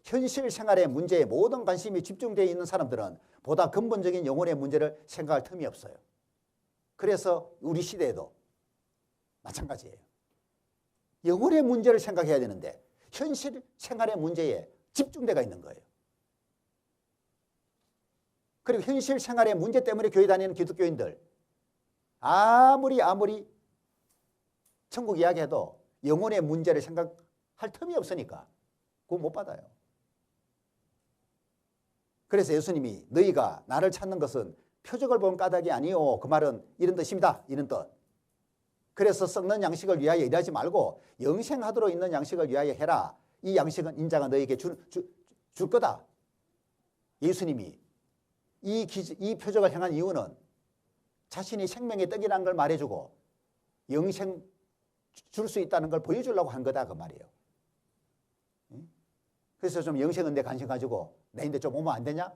현실 생활의 문제에 모든 관심이 집중되어 있는 사람들은 보다 근본적인 영혼의 문제를 생각할 틈이 없어요. 그래서 우리 시대에도 마찬가지예요. 영혼의 문제를 생각해야 되는데 현실 생활의 문제에 집중되어 있는 거예요. 그리고 현실 생활의 문제 때문에 교회 다니는 기독교인들 아무리 천국 이야기해도 영혼의 문제를 생각할 틈이 없으니까 그거 못 받아요. 그래서 예수님이 너희가 나를 찾는 것은 표적을 본 까닭이 아니요 그 말은 이런 뜻입니다. 이런 뜻. 그래서 썩는 양식을 위하여 일하지 말고 영생하도록 있는 양식을 위하여 해라. 이 양식은 인자가 너희에게 줄 거다. 예수님이 이 표적을 행한 이유는 자신이 생명의 떡이라는 걸 말해주고 영생 줄 수 있다는 걸 보여주려고 한 거다 그 말이에요. 그래서 좀 영생은 내 관심 가지고 내인데 좀 오면 안 되냐?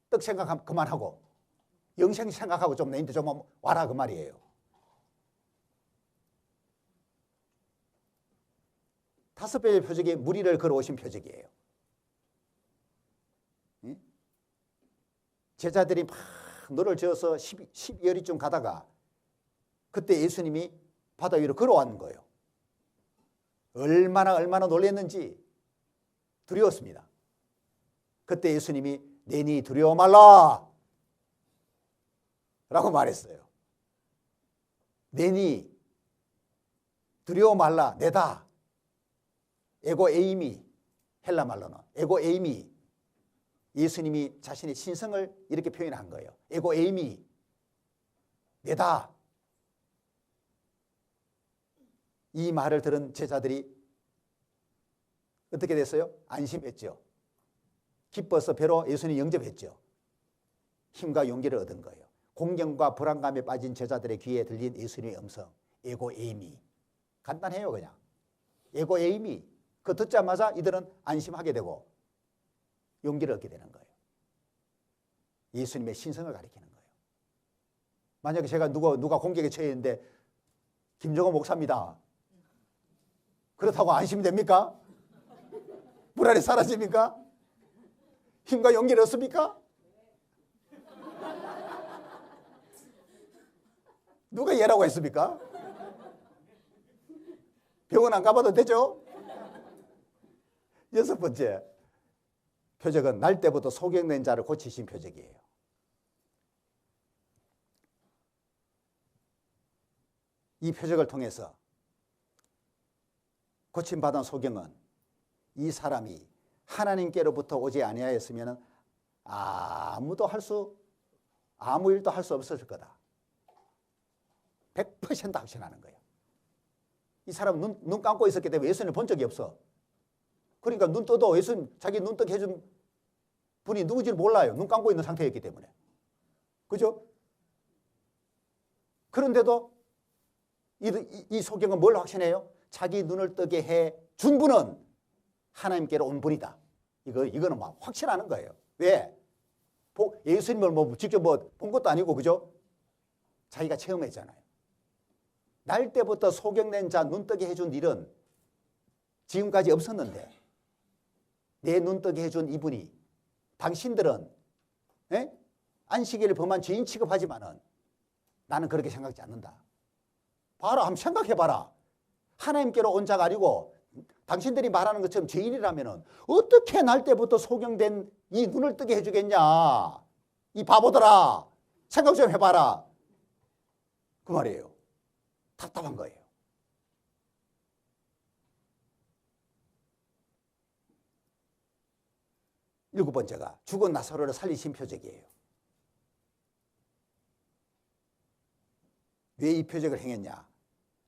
떡 생각 그만하고 영생 생각하고 좀 내인데 좀 와라 그 말이에요. 다섯 배의 표적이 무리를 걸어오신 표적이에요. 제자들이 막 노를 저어서 12여리쯤 가다가 그때 예수님이 바다 위로 걸어왔는 거예요. 얼마나 놀랐는지 두려웠습니다. 그때 예수님이 내니 두려워 말라 라고 말했어요. 내니 두려워 말라. 내다. 에고 에이미, 헬라 말로는 에고 에이미. 예수님이 자신의 신성을 이렇게 표현한 거예요. 에고 에이미, 내다. 이 말을 들은 제자들이 어떻게 됐어요? 안심했죠. 기뻐서 배로 예수님 영접했죠. 힘과 용기를 얻은 거예요. 공경과 불안감에 빠진 제자들의 귀에 들린 예수님의 음성, 에고 에이미. 간단해요, 그냥. 에고 에이미. 그 듣자마자 이들은 안심하게 되고 용기를 얻게 되는 거예요. 예수님의 신성을 가리키는 거예요. 만약에 제가 누가 공격에 처했는데 김정호 목사입니다. 그렇다고 안심이 됩니까? 불안이 사라집니까? 힘과 용기를 얻습니까? 누가 얘라고 했습니까? 병원 안 가봐도 되죠? 6번째 표적은 날 때부터 소경된 자를 고치신 표적이에요. 이 표적을 통해서 고침받은 소경은 이 사람이 하나님께로부터 오지 아니하였으면 아무 일도 할 수 없었을 거다. 100% 확신하는 거예요. 이 사람은 눈 감고 있었기 때문에 예수님을 본 적이 없어. 그러니까 눈 떠도 예수님 자기 눈 뜨게 해준 분이 누구지를 몰라요. 눈 감고 있는 상태였기 때문에. 그죠? 그런데도 이 소경은 뭘 확신해요? 자기 눈을 뜨게 해 준 분은 하나님께로 온 분이다. 이거는 막 확신하는 거예요. 왜? 예수님을 직접 본 것도 아니고, 그죠? 자기가 체험했잖아요. 날 때부터 소경된 자 눈 뜨게 해준 일은 지금까지 없었는데 내 눈 뜨게 해준 이분이 당신들은 안식일을 범한 죄인 취급하지만은 나는 그렇게 생각하지 않는다. 봐라, 한번 생각해봐라. 하나님께로 온 자가 아니고 당신들이 말하는 것처럼 죄인이라면은 어떻게 날 때부터 소경된 이 눈을 뜨게 해주겠냐. 이 바보들아, 생각 좀 해봐라. 그 말이에요. 답답한 거예요. 일곱 번째가 죽은 나사로를 살리신 표적이에요. 왜 이 표적을 행했냐?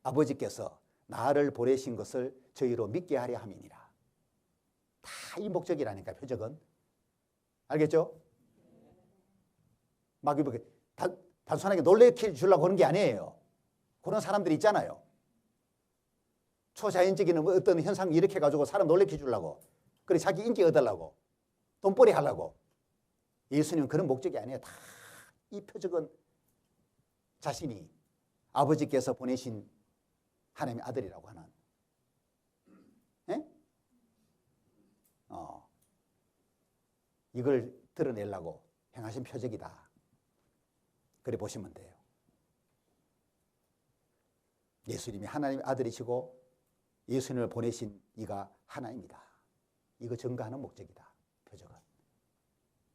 아버지께서 나를 보내신 것을 저희로 믿게 하려 함이니라. 다 이 목적이라니까, 표적은. 알겠죠? 막 단순하게 놀래켜 주려고 하는 게 아니에요. 그런 사람들이 있잖아요. 초자연적인 어떤 현상을 일으켜가지고 사람 놀래켜 주려고. 그래 자기 인기 얻으려고. 돈벌이 하려고. 예수님은 그런 목적이 아니에요. 다 이 표적은 자신이 아버지께서 보내신 하나님의 아들이라고 하는 이걸 드러내려고 행하신 표적이다. 그래 보시면 돼요. 예수님이 하나님의 아들이시고 예수님을 보내신 이가 하나님이다. 이거 증거하는 목적이다. 표적은.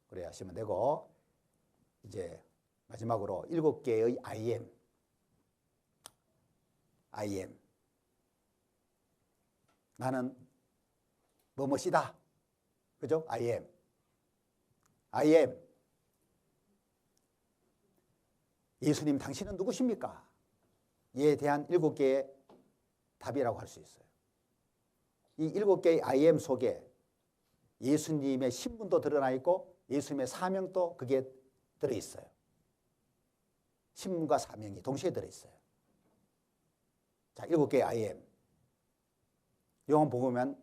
그래 하시면 되고, 이제 마지막으로 7개의 I am. 나는 뭐뭐시다. 그죠? I am. 예수님, 당신은 누구십니까? 이에 대한 7개의 답이라고 할 수 있어요. 이 7개의 I am 속에 예수님의 신분도 드러나 있고 예수님의 사명도 그게 들어있어요. 신분과 사명이 동시에 들어있어요. 자, 7개의 I am. 요한 복음만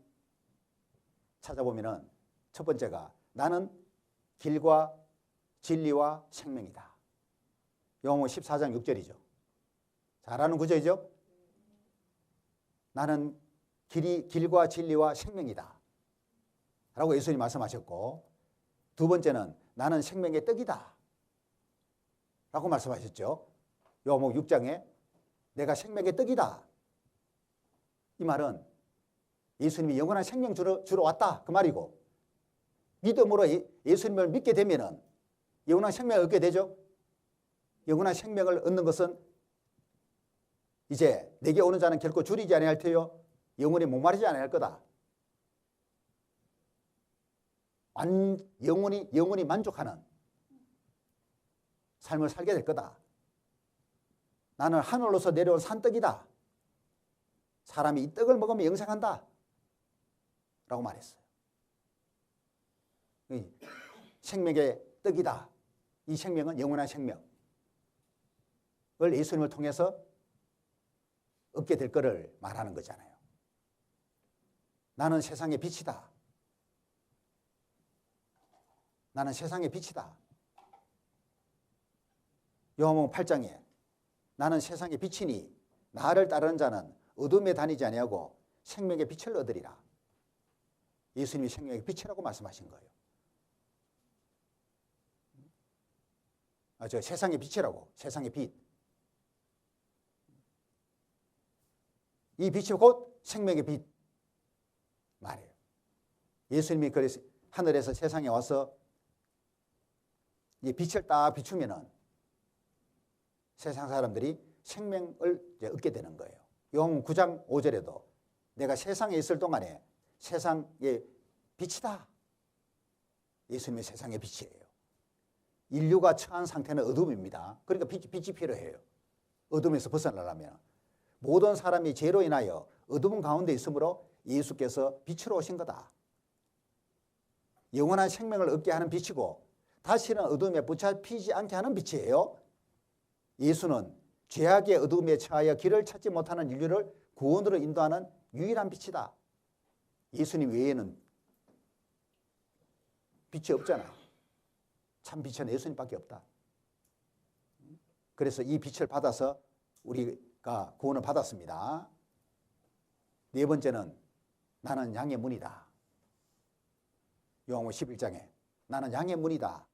찾아보면은 첫 번째가 나는 길과 진리와 생명이다. 요한복음 14장 6절이죠. 잘 아는 구절이죠. 나는 길과 진리와 생명이다 라고 예수님이 말씀하셨고, 두 번째는 나는 생명의 떡이다 라고 말씀하셨죠. 요한복음 6장에 내가 생명의 떡이다. 이 말은 예수님이 영원한 생명 주러 왔다 그 말이고, 믿음으로 예수님을 믿게 되면은 영원한 생명을 얻게 되죠. 영원한 생명을 얻는 것은 이제 내게 오는 자는 결코 줄이지 아니할 테요 영원히 목마르지 아니할 거다. 영원히 만족하는 삶을 살게 될 거다. 나는 하늘로서 내려온 산떡이다. 사람이 이 떡을 먹으면 영생한다 라고 말했어요. 생명의 떡이다. 이 생명은 영원한 생명을 예수님을 통해서 얻게 될 것을 말하는 거잖아요. 나는 세상의 빛이다. 나는 세상의 빛이다. 요한복음 8장에 나는 세상의 빛이니 나를 따르는 자는 어둠에 다니지 아니하고 생명의 빛을 얻으리라. 예수님이 생명의 빛이라고 말씀하신 거예요. 저 세상의 빛이라고, 세상의 빛. 이 빛이 곧 생명의 빛 말이에요. 예수님이 그래서 하늘에서 세상에 와서 이 빛을 딱 비추면은 세상 사람들이 생명을 이제 얻게 되는 거예요. 요한복음 9장 5절에도 내가 세상에 있을 동안에 세상의 빛이다. 예수님이 세상의 빛이에요. 인류가 처한 상태는 어둠입니다. 그러니까 빛이 필요해요. 어둠에서 벗어나려면. 모든 사람이 죄로 인하여 어둠 가운데 있으므로 예수께서 빛으로 오신 거다. 영원한 생명을 얻게 하는 빛이고 다시는 어둠에 붙잡히지 않게 하는 빛이에요. 예수는 죄악의 어둠에 처하여 길을 찾지 못하는 인류를 구원으로 인도하는 유일한 빛이다. 예수님 외에는 빛이 없잖아요. 참 빛은 예수님밖에 없다. 그래서 이 빛을 받아서 우리가 구원을 받았습니다. 네 번째는 나는 양의 문이다. 요한복음 11장에 나는 양의 문이다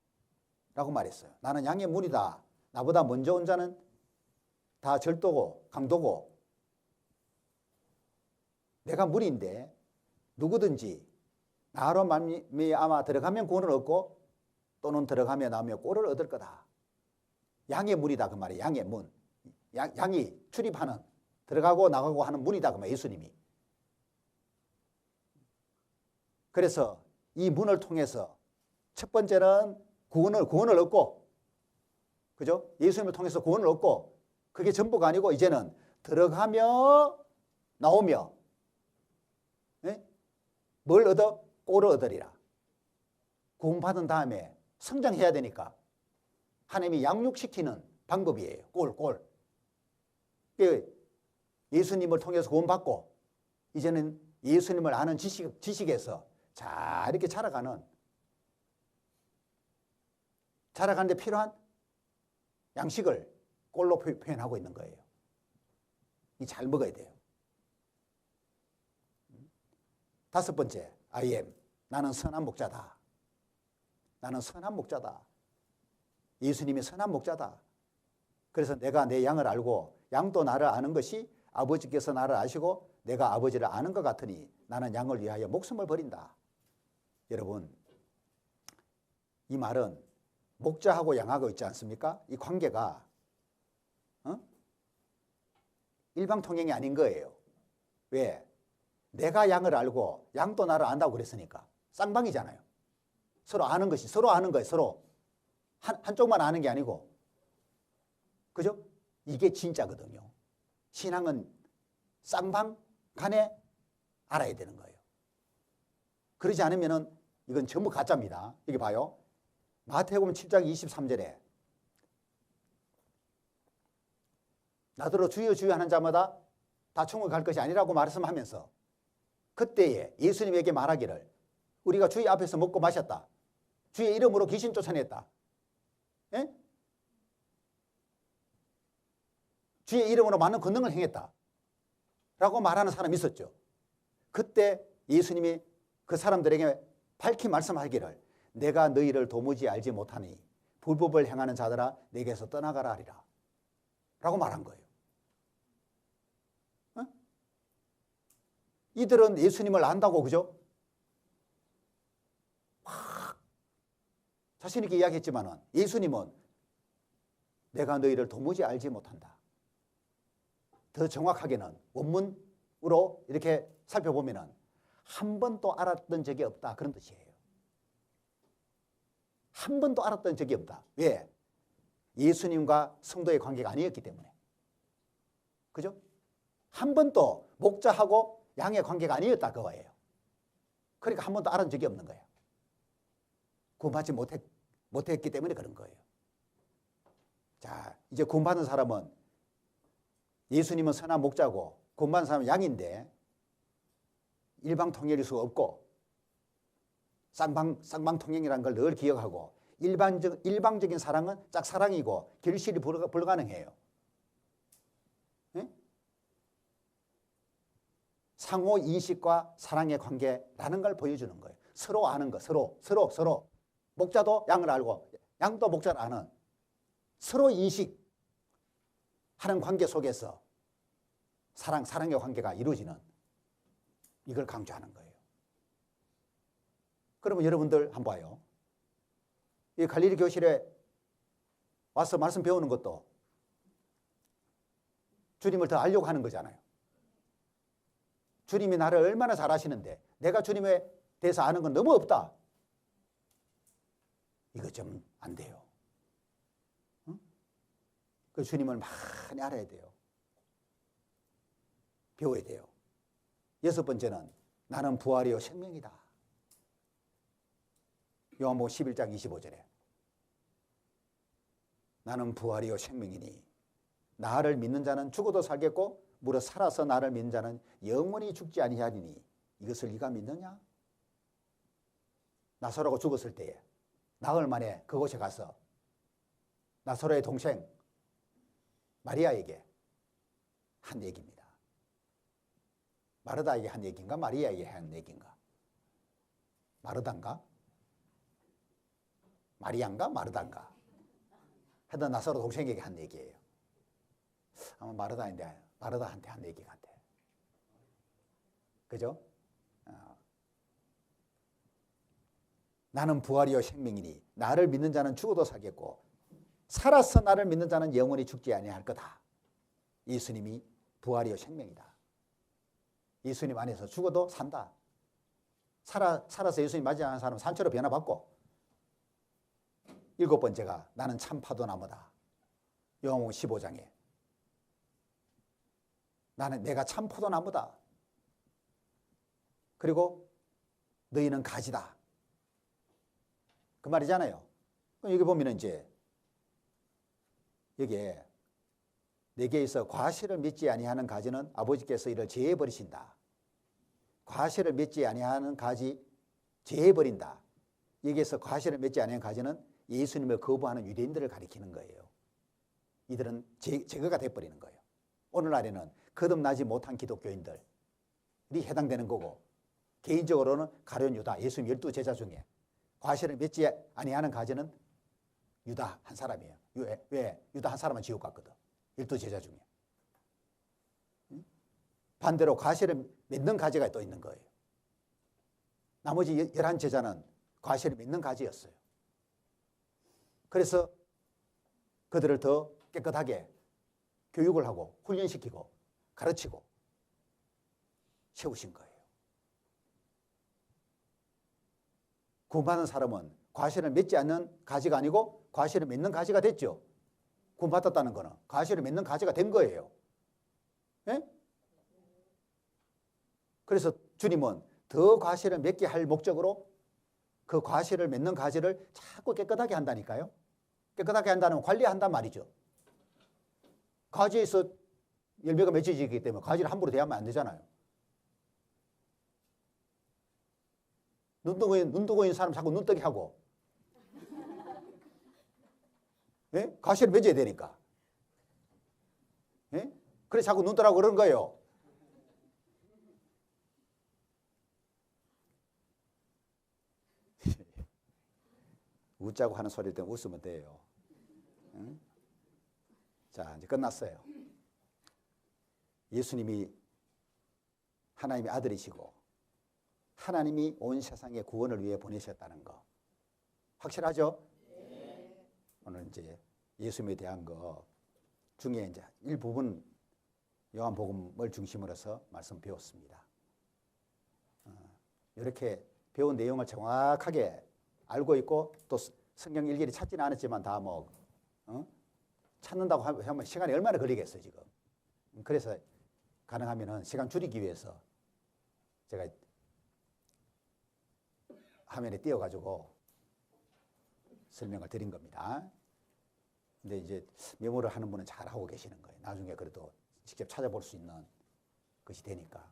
라고 말했어요. 나는 양의 문이다. 나보다 먼저 온 자는 다 절도고 강도고 내가 문인데 누구든지 나로 말미암아 들어가면 구원을 얻고 또는 들어가며 나오며 꼴을 얻을 거다. 양의 문이다 그 말이에요. 양의 문. 양이 출입하는 들어가고 나가고 하는 문이다 그 말이에요. 예수님이. 그래서 이 문을 통해서 첫 번째는 구원을 얻고, 그죠? 예수님을 통해서 구원을 얻고, 그게 전부가 아니고 이제는 들어가며 나오며, 네? 뭘 얻어? 꼴을 얻으리라. 구원받은 다음에 성장해야 되니까 하나님이 양육시키는 방법이에요. 꼴. 예수님을 통해서 구원받고 이제는 예수님을 아는 지식에서 잘 이렇게 자라가는데 필요한 양식을 꼴로 표현하고 있는 거예요. 잘 먹어야 돼요. 다섯 번째, I am. 나는 선한 목자다. 나는 선한 목자다. 예수님이 선한 목자다. 그래서 내가 내 양을 알고 양도 나를 아는 것이 아버지께서 나를 아시고 내가 아버지를 아는 것 같으니 나는 양을 위하여 목숨을 버린다. 여러분, 이 말은 목자하고 양하고 있지 않습니까? 이 관계가 일방통행이 아닌 거예요. 왜? 내가 양을 알고 양도 나를 안다고 그랬으니까. 쌍방이잖아요. 서로 아는 것이, 서로 아는 거예요. 서로. 한쪽만 아는 게 아니고. 그죠? 이게 진짜거든요. 신앙은 쌍방 간에 알아야 되는 거예요. 그러지 않으면은 이건 전부 가짜입니다. 여기 봐요. 마태복음 7장 23절에 나더러 주여 주여 하는 자마다 다 천국에 갈 것이 아니라고 말씀하면서 그때에 예수님에게 말하기를 우리가 주의 앞에서 먹고 마셨다. 주의 이름으로 귀신 쫓아냈다. 예? 주의 이름으로 많은 권능을 행했다. 라고 말하는 사람이 있었죠. 그때 예수님이 그 사람들에게 밝히 말씀하기를 내가 너희를 도무지 알지 못하니 불법을 행하는 자들아 내게서 떠나가라 하리라. 라고 말한 거예요. 이들은 예수님을 안다고, 그죠? 자신 있게 이야기했지만은 예수님은 내가 너희를 도무지 알지 못한다. 더 정확하게는 원문으로 이렇게 살펴보면은 한 번도 알았던 적이 없다, 그런 뜻이에요. 한 번도 알았던 적이 없다. 왜? 예수님과 성도의 관계가 아니었기 때문에. 그죠? 한 번도 목자하고 양의 관계가 아니었다, 그거예요. 그러니까 한 번도 알은 적이 없는 거예요. 구원받지 못했기 때문에 그런 거예요. 자, 이제 구원받은 사람은 예수님은 선한 목자고 구원받은 사람은 양인데 일방통행일 수 없고 쌍방통행이라는 걸 늘 기억하고 일방적인 사랑은 짝사랑이고 결실이 불가능해요. 네? 상호 인식과 사랑의 관계라는 걸 보여주는 거예요. 서로 아는 거, 서로. 목자도 양을 알고 양도 목자를 아는 서로 인식하는 관계 속에서 사랑의 관계가 이루어지는, 이걸 강조하는 거예요. 그러면 여러분들 한번 봐요. 이 갈릴리 교실에 와서 말씀 배우는 것도 주님을 더 알려고 하는 거잖아요. 주님이 나를 얼마나 잘 아시는데 내가 주님에 대해서 아는 건 너무 없다. 이거 좀 안 돼요. 응? 그 주님을 많이 알아야 돼요. 배워야 돼요. 6번째는 나는 부활이요 생명이다. 요한복음 11장 25절에 나는 부활이요 생명이니 나를 믿는 자는 죽어도 살겠고 무릇 살아서 나를 믿는 자는 영원히 죽지 아니하리니 이것을 네가 믿느냐? 나사로가 죽었을 때에 나흘 만에 그곳에 가서 나사로의 동생 마리아에게 한 얘기입니다. 마르다에게 한 얘기인가 마리아에게 한 얘기인가? 마르다인가? 마리아인가 마르다인가? 하여튼 나사로 동생에게 한 얘기예요. 아마 마르다인데 마르다한테 한 얘기 같아. 그죠? 나는 부활이요 생명이니 나를 믿는 자는 죽어도 살겠고 살아서 나를 믿는 자는 영원히 죽지 아니할 거다. 예수님이 부활이요 생명이다. 예수님 안에서 죽어도 산다. 살아서 예수님 맞이하는 사람은 산처로 변화받고 7번째가 나는 참 파도나무다. 요한복음 15장에 내가 참 포도나무다. 그리고 너희는 가지다. 그 말이잖아요. 여기 보면 이제 여기에 내게 있어 과실을 맺지 아니하는 가지는 아버지께서 이를 제해버리신다. 과실을 맺지 아니하는 가지 제해버린다. 여기에서 과실을 맺지 아니하는 가지는 예수님을 거부하는 유대인들을 가리키는 거예요. 이들은 제거가 돼버리는 거예요. 오늘날에는 거듭나지 못한 기독교인들이 해당되는 거고 개인적으로는 가룟 유다, 예수님 12제자 중에 과실을 맺지 아니하는 가지는 유다 한 사람이에요. 왜? 유다 한 사람은 지옥 갔거든. 12제자 중에. 반대로 과실을 맺는 가지가 또 있는 거예요. 나머지 11제자는 과실을 맺는 가지였어요. 그래서 그들을 더 깨끗하게 교육을 하고 훈련시키고 가르치고 세우신 거예요. 구원받은 사람은 과실을 맺지 않는 가지가 아니고 과실을 맺는 가지가 됐죠. 구원받았다는 거는 과실을 맺는 가지가 된 거예요. 예? 그래서 주님은 더 과실을 맺게 할 목적으로 그 과실을 맺는 가지를 자꾸 깨끗하게 한다니까요. 깨끗하게 한다는 관리한단 말이죠. 가지에서 열매가 맺혀지기 때문에 가지를 함부로 대하면 안 되잖아요. 눈 뜨고 있는 사람 자꾸 눈뜨게 하고 예? 가시를 맺어야 되니까. 예? 그래서 자꾸 눈 뜨라고 그러는 거예요. 웃자고 하는 소리일 때 웃으면 돼요. 응? 자, 이제 끝났어요. 예수님이 하나님의 아들이시고 하나님이 온 세상의 구원을 위해 보내셨다는 거 확실하죠? 네. 오늘 이제 예수님에 대한 거 중에 이제 일부분 요한복음을 중심으로 해서 말씀 배웠습니다. 이렇게 배운 내용을 정확하게 알고 있고 또 성경 일일이 찾지는 않았지만 다 찾는다고 하면 시간이 얼마나 걸리겠어요 지금. 그래서 가능하면은 시간 줄이기 위해서 제가 화면에 띄워가지고 설명을 드린 겁니다. 근데 이제 메모를 하는 분은 잘 하고 계시는 거예요. 나중에 그래도 직접 찾아볼 수 있는 것이 되니까.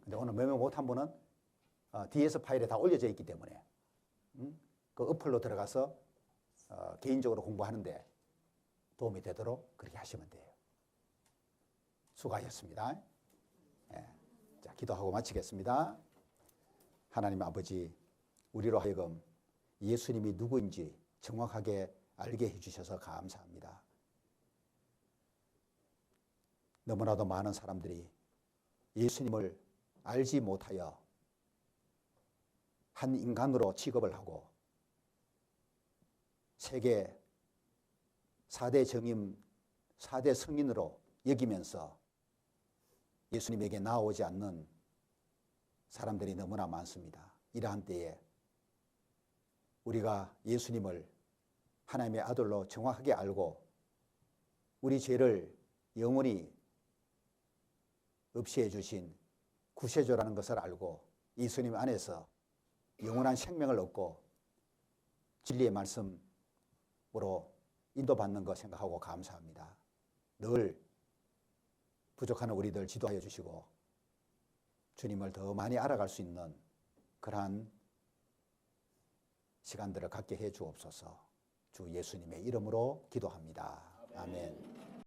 근데 오늘 메모 못한 분은 DS 파일에 다 올려져 있기 때문에 그 어플로 들어가서 개인적으로 공부하는데 도움이 되도록 그렇게 하시면 돼요. 수고하셨습니다. 네. 자, 기도하고 마치겠습니다. 하나님 아버지, 우리로 하여금 예수님이 누구인지 정확하게 알게 해주셔서 감사합니다. 너무나도 많은 사람들이 예수님을 알지 못하여 한 인간으로 취급을 하고 세계 4대 정임, 4대 성인으로 여기면서 예수님에게 나오지 않는 사람들이 너무나 많습니다. 이러한 때에 우리가 예수님을 하나님의 아들로 정확하게 알고 우리 죄를 영원히 없이해 주신 구세주라는 것을 알고 예수님 안에서 영원한 생명을 얻고 진리의 말씀으로 인도받는 것 생각하고 감사합니다. 늘 부족한 우리들 지도하여 주시고 주님을 더 많이 알아갈 수 있는 그러한 시간들을 갖게 해 주옵소서. 주 예수님의 이름으로 기도합니다. 아멘.